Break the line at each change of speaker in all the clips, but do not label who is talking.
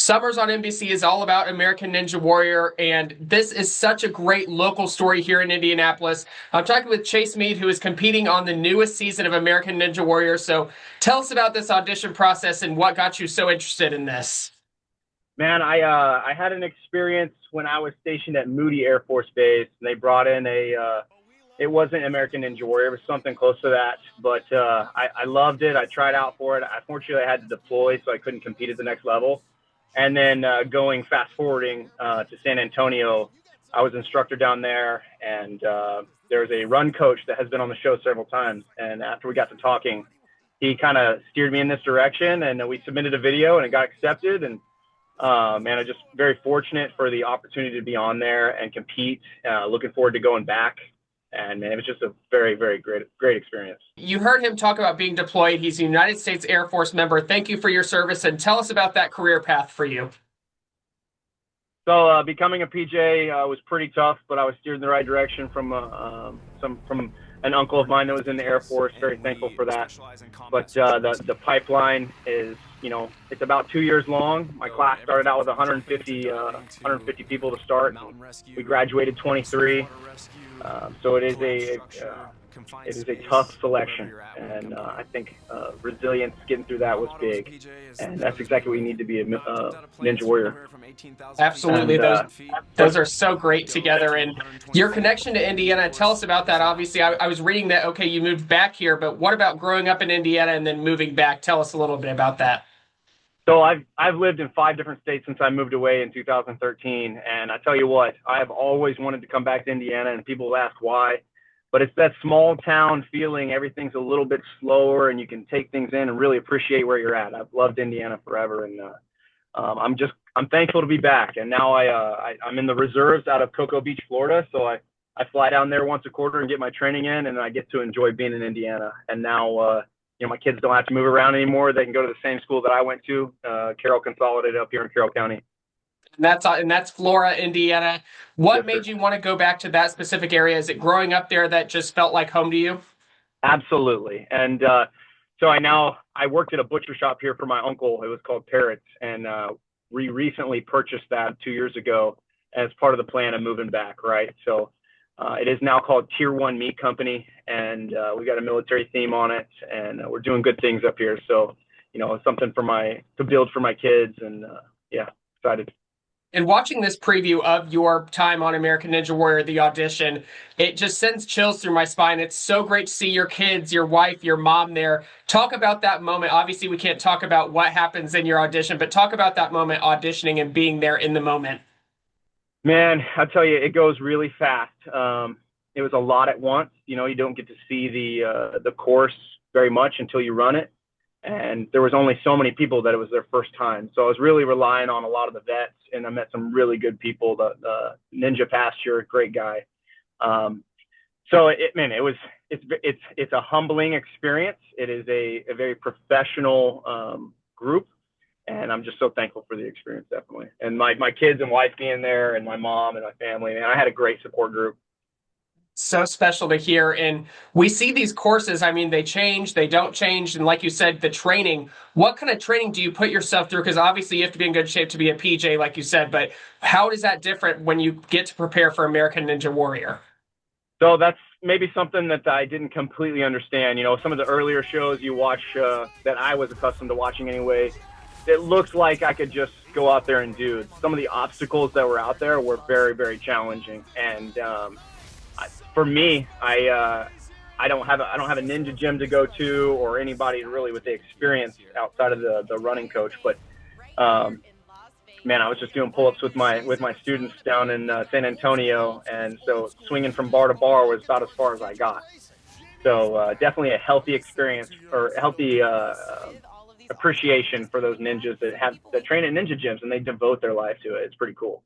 Summers on NBC is all about American Ninja Warrior, and this is such a great local story here in Indianapolis. I'm talking with Chase Meade, who is competing on the newest season of American Ninja Warrior. So tell us about this audition process and what got you so interested in this.
Man, I had an experience when I was stationed at Moody Air Force Base, and they brought in it wasn't American Ninja Warrior, it was something close to that, but I loved it. I tried out for it. Unfortunately, I had to deploy, so I couldn't compete at the next level. And then going fast forwarding to San Antonio, I was instructor down there, and there's a run coach that has been on the show several times. And after we got to talking, he kind of steered me in this direction, and we submitted a video, and it got accepted. And man, I'm just very fortunate for the opportunity to be on there and compete. Looking forward to going back. And man, it was just a very, very great experience.
You heard him talk about being deployed. He's a United States Air Force member. Thank you for your service, and tell us about that career path for you.
So becoming a PJ was pretty tough, but I was steered in the right direction from an uncle of mine that was in the Air Force. Very thankful for that. But the pipeline is, it's about 2 years long. My class started out with 150 people to start. We graduated 23. So it is a tough selection, and I think resilience, getting through that was big, and that's exactly what you need to be a Ninja Warrior.
Absolutely, and, those are so great together. And your connection to Indiana, tell us about that. Obviously, I was reading that, okay, you moved back here, but what about growing up in Indiana and then moving back? Tell us a little bit about that.
So I've lived in 5 different states since I moved away in 2013, and I tell you what, I have always wanted to come back to Indiana, and people ask why, but it's that small town feeling. Everything's a little bit slower, and you can take things in and really appreciate where you're at. I've loved Indiana forever, and I'm thankful to be back. And now I'm in the reserves out of Cocoa Beach, Florida, so I fly down there once a quarter and get my training in, and I get to enjoy being in Indiana. And now my kids don't have to move around anymore. They can go to the same school that I went to, Carroll Consolidated up here in Carroll County.
And that's Flora, Indiana. What
Yes,
made
sir.
you want to go back to that specific area? Is it growing up there that just felt like home to you?
Absolutely. And so I worked at a butcher shop here for my uncle. It was called Parrots, and we recently purchased that 2 years ago as part of the plan of moving back, right? So it is now called Tier 1 Meat Company, and we got a military theme on it, and we're doing good things up here. So, it's something to build for my kids, and yeah, excited.
And watching this preview of your time on American Ninja Warrior, the audition, it just sends chills through my spine. It's so great to see your kids, your wife, your mom there. Talk about that moment. Obviously, we can't talk about what happens in your audition, but talk about that moment auditioning and being there in the moment.
Man, I tell you, it goes really fast. It was a lot at once. You don't get to see the course very much until you run it. And there was only so many people that it was their first time. So I was really relying on a lot of the vets, and I met some really good people. The Ninja Pasture, great guy. So it's a humbling experience. It is a very professional group. And I'm just so thankful for the experience, definitely. And my kids and wife being there, and my mom and my family, man, I had a great support group.
So special to hear. And we see these courses, they change, they don't change. And like you said, the training, what kind of training do you put yourself through? Because obviously you have to be in good shape to be a PJ, like you said, but how is that different when you get to prepare for American Ninja Warrior?
So that's maybe something that I didn't completely understand. Some of the earlier shows you watch that I was accustomed to watching anyway, it looks like I could just go out there and do. Some of the obstacles that were out there were very, very challenging. And for me, I don't have a ninja gym to go to, or anybody really with the experience outside of the running coach. But man, I was just doing pull-ups with my students down in San Antonio, and so swinging from bar to bar was about as far as I got. So definitely a healthy experience, or a healthy appreciation for those ninjas that train at ninja gyms, and they devote their life to it. It's pretty cool.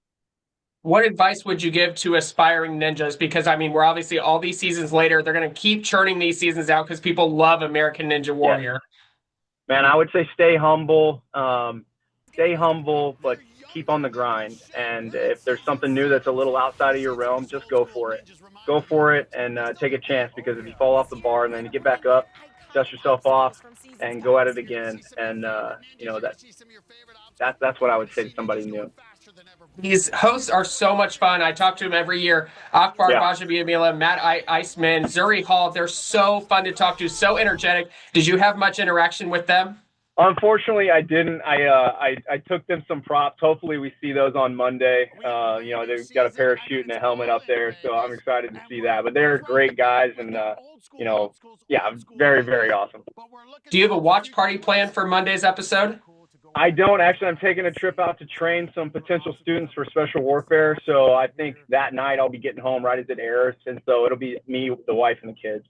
What advice would you give to aspiring ninjas? Because, we're obviously all these seasons later, they're going to keep churning these seasons out because people love American Ninja Warrior.
Yeah. Man, I would say stay humble, but keep on the grind. And if there's something new that's a little outside of your realm, just go for it. Go for it and take a chance, because if you fall off the bar and then you get back up, dust yourself off and go at it again. And, That's what I would say to somebody new.
These hosts are so much fun. I talk to them every year. Akbar
Yeah.
Bajabiamila, Matt Iceman, Zuri Hall. They're so fun to talk to, so energetic. Did you have much interaction with them?
Unfortunately, I didn't. I took them some props. Hopefully, we see those on Monday. They've got a parachute and a helmet up there, so I'm excited to see that. But they're great guys, and yeah, very, very awesome.
Do you have a watch party planned for Monday's episode?
I don't actually. I'm taking a trip out to train some potential students for special warfare. So I think that night I'll be getting home right as it airs, and so it'll be me, the wife, and the kids.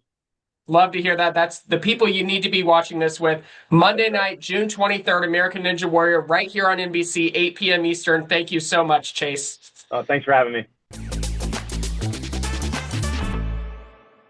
Love to hear that. That's the people you need to be watching this with. Monday night, June 23rd, American Ninja Warrior, right here on NBC, 8 p.m. Eastern. Thank you so much, Chase.
Thanks for having me.